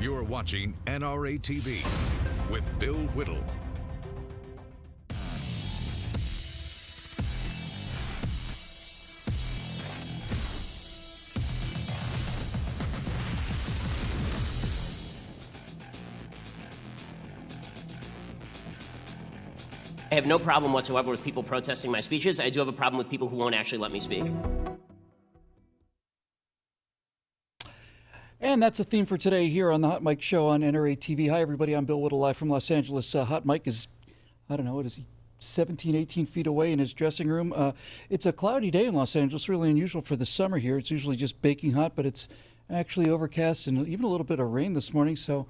You're watching NRA TV with Bill Whittle. I have no problem whatsoever with people protesting my speeches. I do have a problem with people who won't actually let me speak. And that's the theme for today here on the Hot Mic Show on NRA TV. Hi, everybody. I'm Bill Whittle, live from Los Angeles. Hot Mic is, I don't know, what is he, 17, 18 feet away in his dressing room. It's a cloudy day in Los Angeles, really unusual for the summer here. It's usually just baking hot, but it's actually overcast and even a little bit of rain this morning. So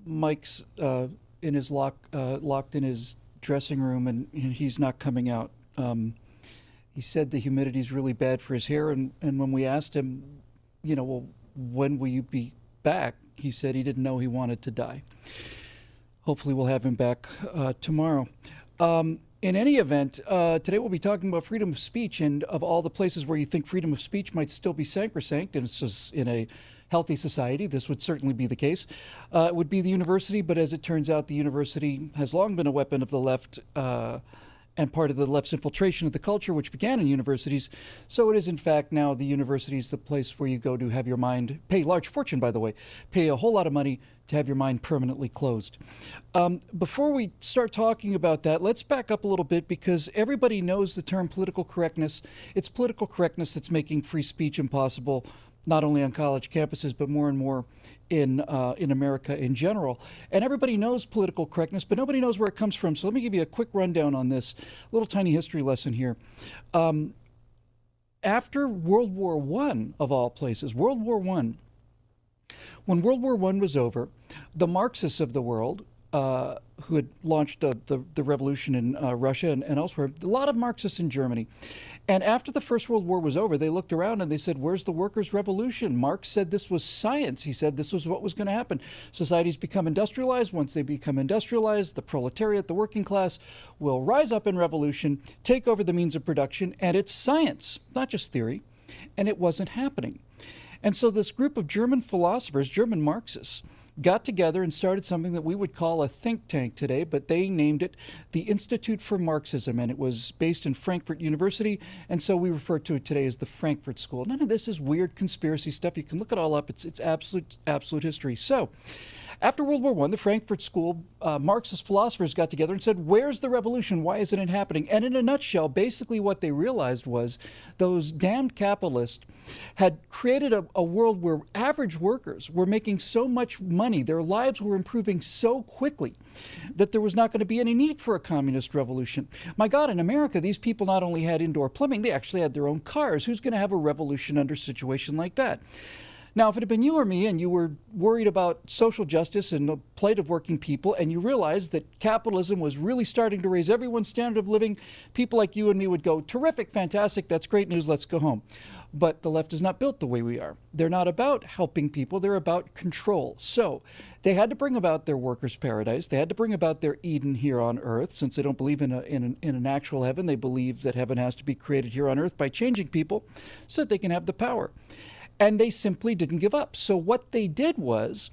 Mike's in his locked in his dressing room, and he's not coming out. He said the humidity is really bad for his hair, and when we asked him, well, when will you be back, he said he didn't know he wanted to die. Hopefully we'll have him back tomorrow. In any event, today we'll be talking about freedom of speech, and of all the places where you think freedom of speech might still be sacrosanct, and it's just in a healthy society, this would certainly be the case. It would be the university, but as it turns out, the university has long been a weapon of the left and part of the left's infiltration of the culture, which began in universities. So it is, in fact, now the university is the place where you go to have your mind, pay a large fortune, by the way, pay a whole lot of money to have your mind permanently closed. Before we start talking about that, let's back up a little bit, because everybody knows the term political correctness. It's political correctness that's making free speech impossible, not only on college campuses, but more and more in America in general. And everybody knows political correctness, but nobody knows where it comes from. So let me give you a quick rundown on this, little tiny history lesson here. After World War I, of all places, World War I, when World War I was over, the Marxists of the world, who had launched the revolution in Russia and elsewhere, a lot of Marxists in Germany. And after the First World War was over, they looked around and they said, where's the workers' revolution? Marx said this was science. He said this was what was going to happen. Societies become industrialized. Once they become industrialized, the proletariat, the working class, will rise up in revolution, take over the means of production, and it's science, not just theory. And it wasn't happening. And so this group of German philosophers, German Marxists, got together and started something that we would call a think tank today, but they named it the Institute for Marxism, and it was based in Frankfurt University, and so we refer to it today as the Frankfurt School. None of this is weird conspiracy stuff. You can look it all up. It's absolute history. So after World War I, the Frankfurt School, Marxist philosophers got together and said, where's the revolution? Why isn't it happening? And in a nutshell, basically what they realized was those damned capitalists had created a world where average workers were making so much money, their lives were improving so quickly, that there was not going to be any need for a communist revolution. My God, in America, these people not only had indoor plumbing, they actually had their own cars. Who's going to have a revolution under a situation like that? Now, if it had been you or me and you were worried about social justice and the plight of working people, and you realized that capitalism was really starting to raise everyone's standard of living, people like you and me would go, terrific, fantastic, that's great news, let's go home. But the left is not built the way we are. They're not about helping people, they're about control. So they had to bring about their workers' paradise. They had to bring about their Eden here on earth. Since they don't believe in an actual heaven, they believe that heaven has to be created here on earth by changing people so that they can have the power. And they simply didn't give up. So what they did was,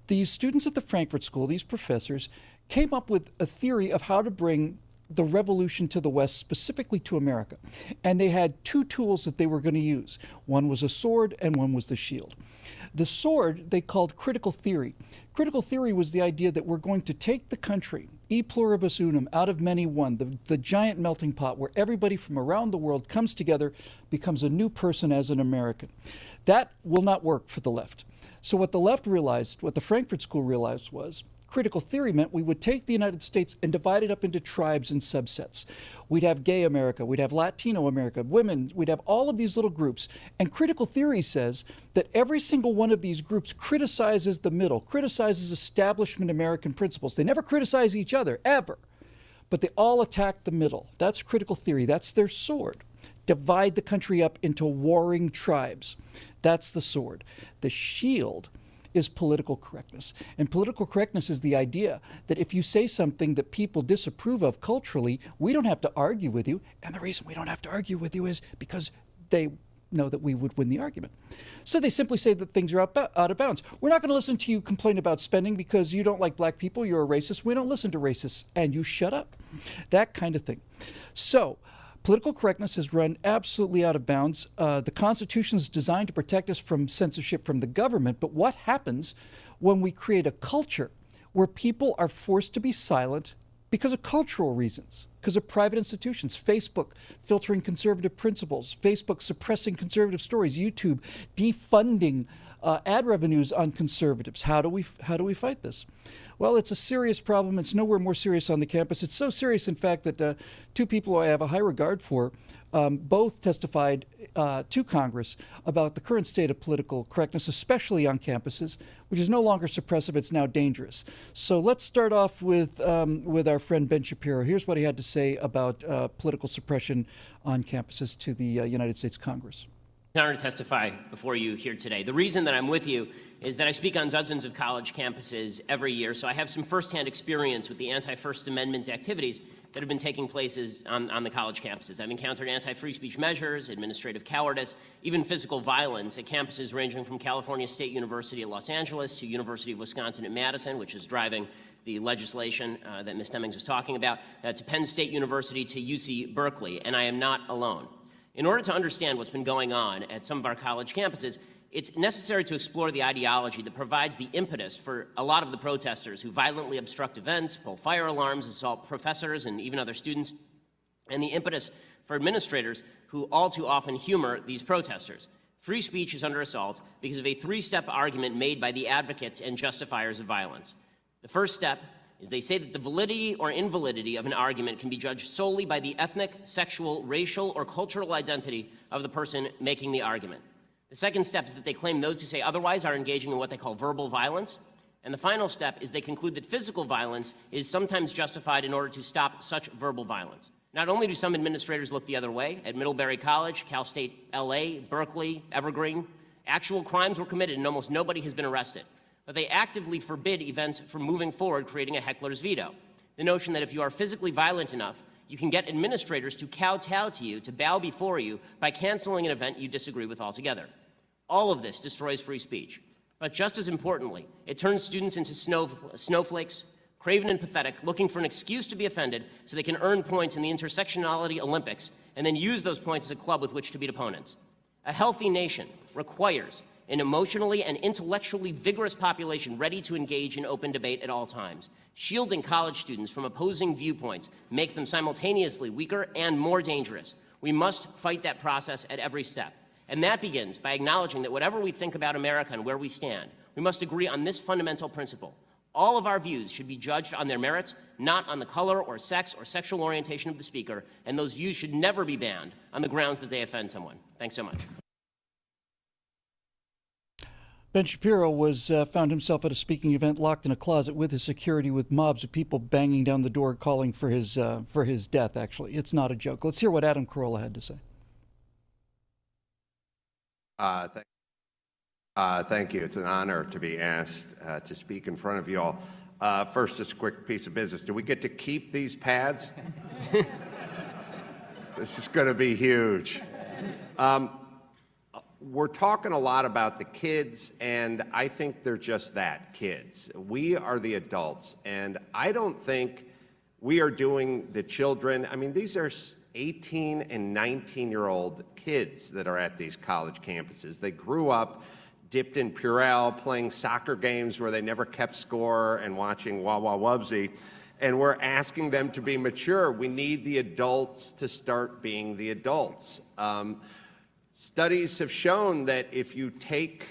these students at the Frankfurt School, these professors, came up with a theory of how to bring the revolution to the West, specifically to America. And they had two tools that they were going to use. One was a sword and one was the shield. The sword they called critical theory. Critical theory was the idea that we're going to take the country, e pluribus unum, out of many one, the giant melting pot where everybody from around the world comes together, becomes a new person as an American. That will not work for the left. So what the left realized, what the Frankfurt School realized, was critical theory meant we would take the United States and divide it up into tribes and subsets. We'd have gay America, we'd have Latino America, women, we'd have all of these little groups. And critical theory says that every single one of these groups criticizes the middle, criticizes establishment American principles. They never criticize each other, ever. But they all attack the middle. That's critical theory. That's their sword. Divide the country up into warring tribes. That's the sword. The shield is political correctness. And political correctness is the idea that if you say something that people disapprove of culturally, we don't have to argue with you. And the reason we don't have to argue with you is because they know that we would win the argument. So they simply say that things are out of bounds. We're not going to listen to you complain about spending because you don't like black people, you're a racist. We don't listen to racists, and you shut up. That kind of thing. So political correctness has run absolutely out of bounds. The Constitution is designed to protect us from censorship from the government, but what happens when we create a culture where people are forced to be silent because of cultural reasons, because of private institutions, Facebook filtering conservative principles, Facebook suppressing conservative stories, YouTube defunding ad revenues on conservatives? How do we fight this? Well, it's a serious problem. It's nowhere more serious on the campus. It's so serious, in fact, that two people who I have a high regard for both testified to Congress about the current state of political correctness, especially on campuses, which is no longer suppressive, it's now dangerous. So let's start off with our friend Ben Shapiro. Here's what he had to say about political suppression on campuses to the United States Congress. It's an honor to testify before you here today. The reason that I'm with you is that I speak on dozens of college campuses every year, so I have some firsthand experience with the anti-First Amendment activities that have been taking place on the college campuses. I've encountered anti-free speech measures, administrative cowardice, even physical violence at campuses ranging from California State University at Los Angeles to University of Wisconsin at Madison, which is driving the legislation that Ms. Demings was talking about, to Penn State University to UC Berkeley, and I am not alone. In order to understand what's been going on at some of our college campuses, it's necessary to explore the ideology that provides the impetus for a lot of the protesters who violently obstruct events, pull fire alarms, assault professors and even other students, and the impetus for administrators who all too often humor these protesters. Free speech is under assault because of a three-step argument made by the advocates and justifiers of violence. The first step is they say that the validity or invalidity of an argument can be judged solely by the ethnic, sexual, racial, or cultural identity of the person making the argument. The second step is that they claim those who say otherwise are engaging in what they call verbal violence. And the final step is they conclude that physical violence is sometimes justified in order to stop such verbal violence. Not only do some administrators look the other way, at Middlebury College, Cal State LA, Berkeley, Evergreen, actual crimes were committed and almost nobody has been arrested. But they actively forbid events from moving forward, creating a heckler's veto. The notion that if you are physically violent enough, you can get administrators to kowtow to you, to bow before you, by canceling an event you disagree with altogether. All of this destroys free speech. But just as importantly, it turns students into snowflakes, craven and pathetic, looking for an excuse to be offended so they can earn points in the intersectionality Olympics and then use those points as a club with which to beat opponents. A healthy nation requires an emotionally and intellectually vigorous population ready to engage in open debate at all times. Shielding college students from opposing viewpoints makes them simultaneously weaker and more dangerous. We must fight that process at every step. And that begins by acknowledging that whatever we think about America and where we stand, we must agree on this fundamental principle. All of our views should be judged on their merits, not on the color or sex or sexual orientation of the speaker, and those views should never be banned on the grounds that they offend someone. Thanks so much. Ben Shapiro found himself at a speaking event locked in a closet with his security, with mobs of people banging down the door calling for his death, actually. It's not a joke. Let's hear what Adam Carolla had to say. Thank you. It's an honor to be asked to speak in front of you all. First, just a quick piece of business. Do we get to keep these pads? This is going to be huge. We're talking a lot about the kids, and I think they're just that, kids. We are the adults, and I don't think we are doing the children. I mean, these are 18 and 19-year-old kids that are at these college campuses. They grew up dipped in Purell, playing soccer games where they never kept score and watching Wah Wah Wubsy. And we're asking them to be mature. We need the adults to start being the adults. Studies have shown that if you take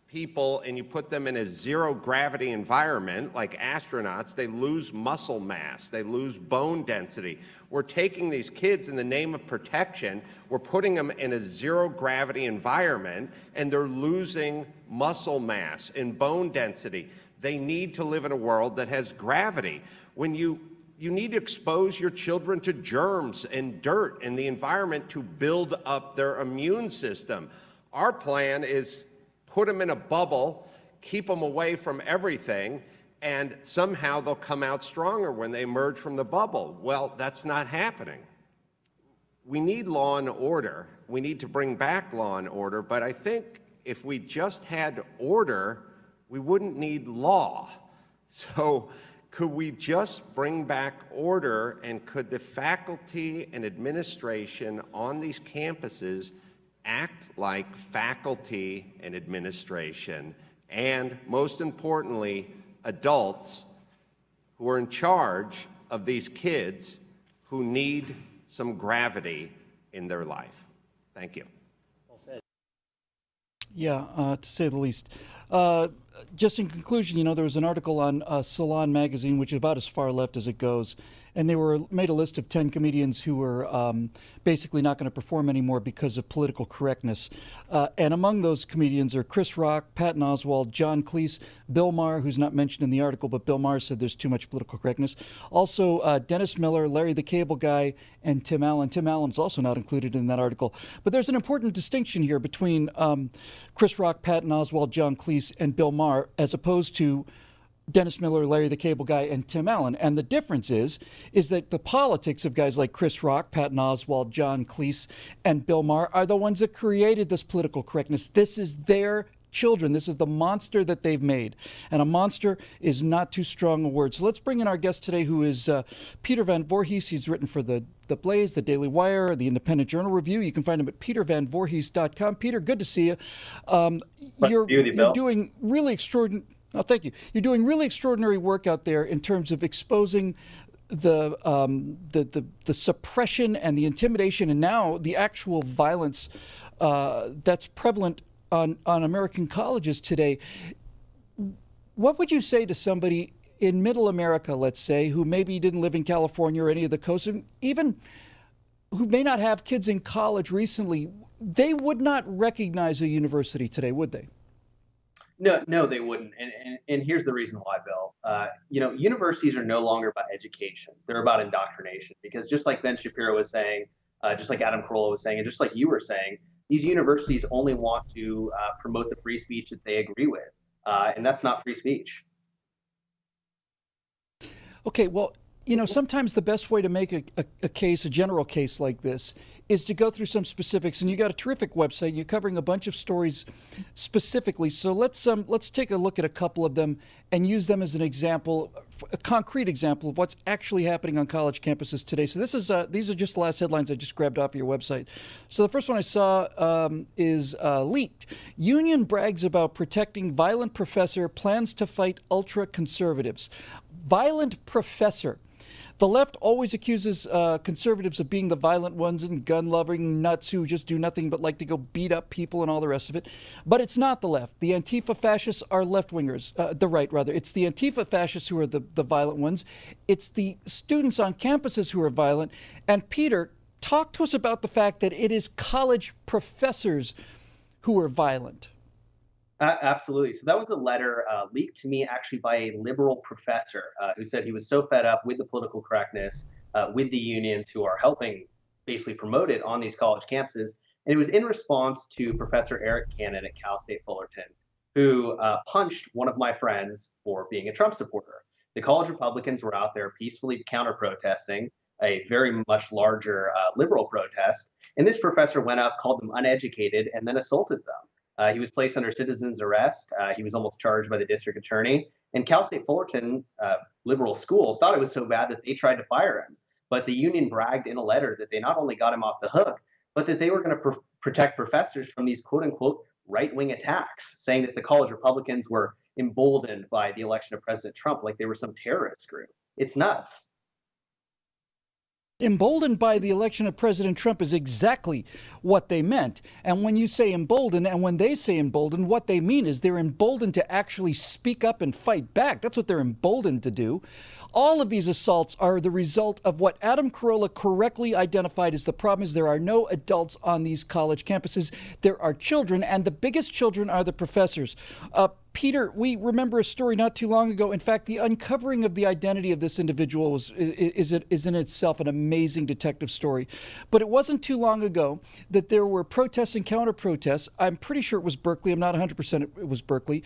people and you put them in a zero-gravity environment, like astronauts, they lose muscle mass, they lose bone density. We're taking these kids in the name of protection, we're putting them in a zero-gravity environment, and they're losing muscle mass and bone density. They need to live in a world that has gravity. When you need to expose your children to germs and dirt and the environment to build up their immune system. Our plan is put them in a bubble, keep them away from everything, and somehow they'll come out stronger when they emerge from the bubble. Well, that's not happening. we need law and order. We need to bring back law and order, but I think if we just had order, we wouldn't need law. So could we just bring back order, and could the faculty and administration on these campuses act like faculty and administration, and most importantly, adults who are in charge of these kids who need some gravity in their life? Thank you. Yeah, to say the least. Just in conclusion, there was an article on Salon magazine, which is about as far left as it goes, and they made a list of 10 comedians who were basically not going to perform anymore because of political correctness. And among those comedians are Chris Rock, Patton Oswalt, John Cleese, Bill Maher, who's not mentioned in the article, but Bill Maher said there's too much political correctness. Also, Dennis Miller, Larry the Cable Guy, and Tim Allen. Tim Allen's also not included in that article. But there's an important distinction here between Chris Rock, Patton Oswalt, John Cleese, and Bill Maher, as opposed to Dennis Miller, Larry the Cable Guy, and Tim Allen. And the difference is that the politics of guys like Chris Rock, Patton Oswalt, John Cleese, and Bill Maher are the ones that created this political correctness. This is their children. This is the monster that they've made. And a monster is not too strong a word. So let's bring in our guest today, who is Peter Van Voorhees. He's written for the Blaze, the Daily Wire, the Independent Journal Review. You can find him at petervanvoorhees.com. Peter, good to see you. You're doing really extraordinary. Oh, thank you. You're doing really extraordinary work out there in terms of exposing the suppression and the intimidation and now the actual violence that's prevalent on American colleges today. What would you say to somebody in middle America, let's say, who maybe didn't live in California or any of the coasts, and even who may not have kids in college recently? They would not recognize a university today, would they? No, they wouldn't. And here's the reason why, Bill. Universities are no longer about education. They're about indoctrination. Because just like Ben Shapiro was saying, just like Adam Carolla was saying, and just like you were saying, these universities only want to promote the free speech that they agree with. And that's not free speech. Okay, well, sometimes the best way to make a case, a general case like this, is to go through some specifics. And you got a terrific website. You're covering a bunch of stories specifically. So let's take a look at a couple of them and use them as an example, a concrete example of what's actually happening on college campuses today. So these are just the last headlines I just grabbed off your website. So the first one I saw is leaked. Union brags about protecting violent professor, plans to fight ultra conservatives. Violent professor. The left always accuses conservatives of being the violent ones and gun-loving nuts who just do nothing but like to go beat up people and all the rest of it. But it's not the left. The Antifa fascists are left-wingers, the right, rather. It's the Antifa fascists who are the violent ones. It's the students on campuses who are violent. And Peter, talk to us about the fact that it is college professors who are violent. Absolutely. So that was a letter leaked to me actually by a liberal professor who said he was so fed up with the political correctness, with the unions who are helping basically promote it on these college campuses. And it was in response to Professor Eric Cannon at Cal State Fullerton, who punched one of my friends for being a Trump supporter. The college Republicans were out there peacefully counter-protesting a very much larger liberal protest. And this professor went up, called them uneducated, and then assaulted them. He was placed under citizen's arrest. He was almost charged by the district attorney. And Cal State Fullerton liberal school thought it was so bad that they tried to fire him. But the union bragged in a letter that they not only got him off the hook, but that they were going to protect professors from these quote unquote right-wing attacks, saying that the college Republicans were emboldened by the election of President Trump like they were some terrorist group. It's nuts. Emboldened by the election of President Trump is exactly what they meant. And when you say emboldened, and when they say emboldened, what they mean is they're emboldened to actually speak up and fight back. That's what they're emboldened to do. All of these assaults are the result of what Adam Carolla correctly identified as the problem is there are no adults on these college campuses. There are children, and the biggest children are the professors. Peter, we remember a story not too long ago. In fact, the uncovering of the identity of this individual is in itself an amazing detective story. But it wasn't too long ago that there were protests and counter-protests. I'm pretty sure it was Berkeley. I'm not 100% it was Berkeley.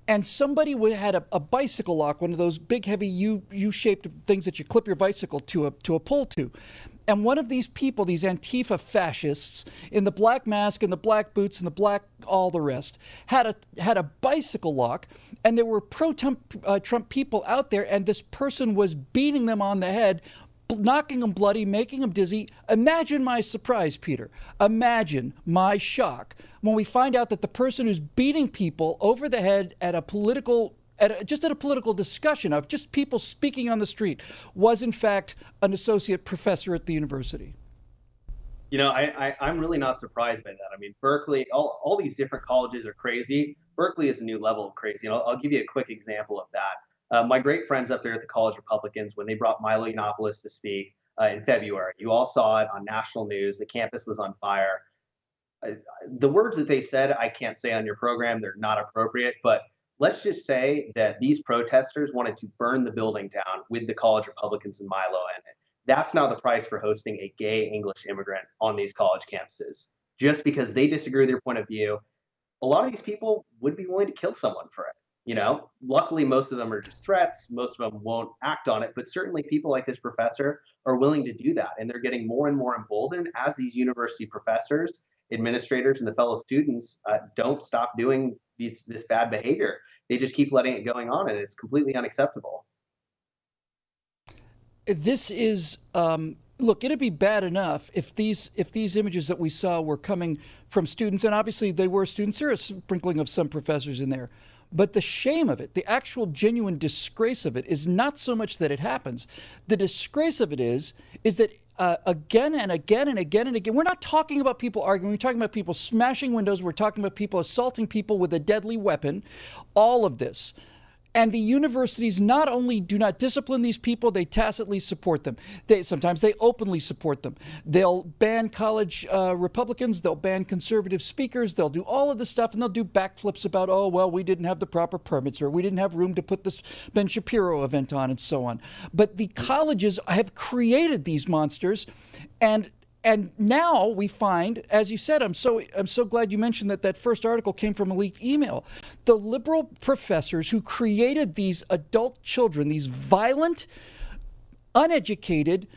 And somebody had a bicycle lock, one of those big, heavy U-shaped things that you clip your bicycle to a pole to. And one of these people, these Antifa fascists in the black mask and the black boots and the black all the rest, had a bicycle lock, and there were pro-Trump people out there, and this person was beating them on the head, knocking them bloody, making them dizzy. Imagine my surprise, Peter. Imagine my shock when we find out that the person who's beating people over the head at a political discussion of just people speaking on the street was in fact an associate professor at the university. I'm really not surprised by that. I mean, Berkeley, all these different colleges are crazy. Berkeley is a new level of crazy. And I'll give you a quick example of that. My great friends up there at the College Republicans, when they brought Milo Yiannopoulos to speak in February, you all saw it on national news. The campus was on fire. The words that they said, I can't say on your program, they're not appropriate, but let's just say that these protesters wanted to burn the building down with the College Republicans and Milo in it. That's now the price for hosting a gay English immigrant on these college campuses. Just because they disagree with your point of view, a lot of these people would be willing to kill someone for it. Luckily, most of them are just threats. Most of them won't act on it, but certainly people like this professor are willing to do that. And they're getting more and more emboldened as these university professors, administrators, and the fellow students don't stop doing this bad behavior. They just keep letting it going on, and it's completely unacceptable. This is, look, it'd be bad enough if these images that we saw were coming from students, and obviously they were students. There is a sprinkling of some professors in there. But the shame of it, the actual genuine disgrace of it, is not so much that it happens. The disgrace of it is that again and again and again and again, we're not talking about people arguing. We're talking about people smashing windows. We're talking about people assaulting people with a deadly weapon. All of this. And the universities not only do not discipline these people, they tacitly support them. Sometimes they openly support them. They'll ban college Republicans. They'll ban conservative speakers. They'll do all of this stuff, and they'll do backflips about, oh, well, we didn't have the proper permits, or we didn't have room to put this Ben Shapiro event on, and so on. But the colleges have created these monsters, and now we find, as you said, I'm so glad you mentioned that first article came from a leaked email. The liberal professors who created these adult children, these violent, uneducated,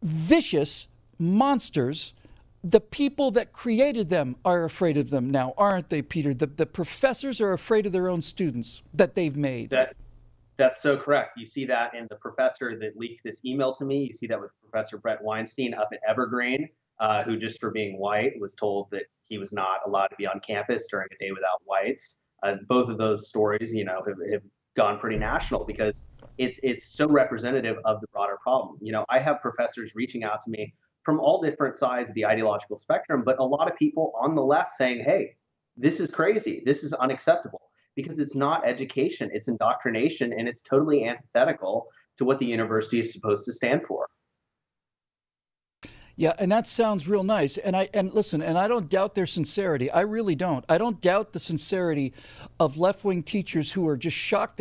vicious monsters, the people that created them are afraid of them now, aren't they, Peter? The professors are afraid of their own students that they've made. That's so correct. You see that in the professor that leaked this email to me. You see that with Professor Brett Weinstein up at Evergreen, who just for being white was told that he was not allowed to be on campus during a day without whites. Both of those stories, have gone pretty national because it's so representative of the broader problem. I have professors reaching out to me from all different sides of the ideological spectrum, but a lot of people on the left saying, hey, this is crazy. This is unacceptable. Because it's not education, it's indoctrination, and it's totally antithetical to what the university is supposed to stand for. Yeah, and that sounds real nice. And listen, I don't doubt their sincerity. I really don't. I don't doubt the sincerity of left-wing teachers who are just shocked,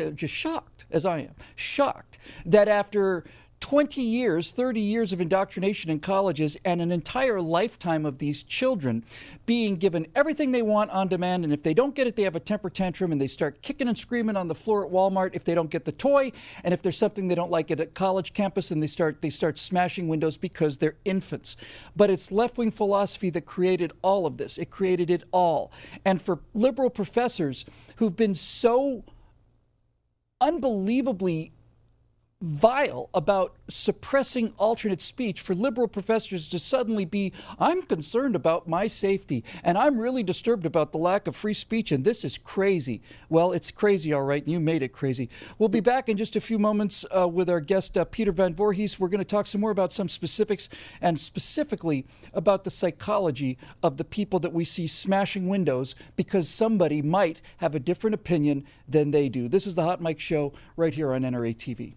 as I am, shocked that after 20 years, 30 years of indoctrination in colleges and an entire lifetime of these children being given everything they want on demand, and if they don't get it, they have a temper tantrum and they start kicking and screaming on the floor at Walmart if they don't get the toy, and if there's something they don't like at a college campus, and they start smashing windows because they're infants. But it's left-wing philosophy that created all of this. It created it all. And for liberal professors who've been so unbelievably vile about suppressing alternate speech, for liberal professors to suddenly be, I'm concerned about my safety, and I'm really disturbed about the lack of free speech, and this is crazy. Well, it's crazy, all right, and you made it crazy. We'll be back in just a few moments with our guest, Peter Van Voorhees. We're going to talk some more about some specifics, and specifically about the psychology of the people that we see smashing windows because somebody might have a different opinion than they do. This is the Hot Mic Show right here on NRA TV.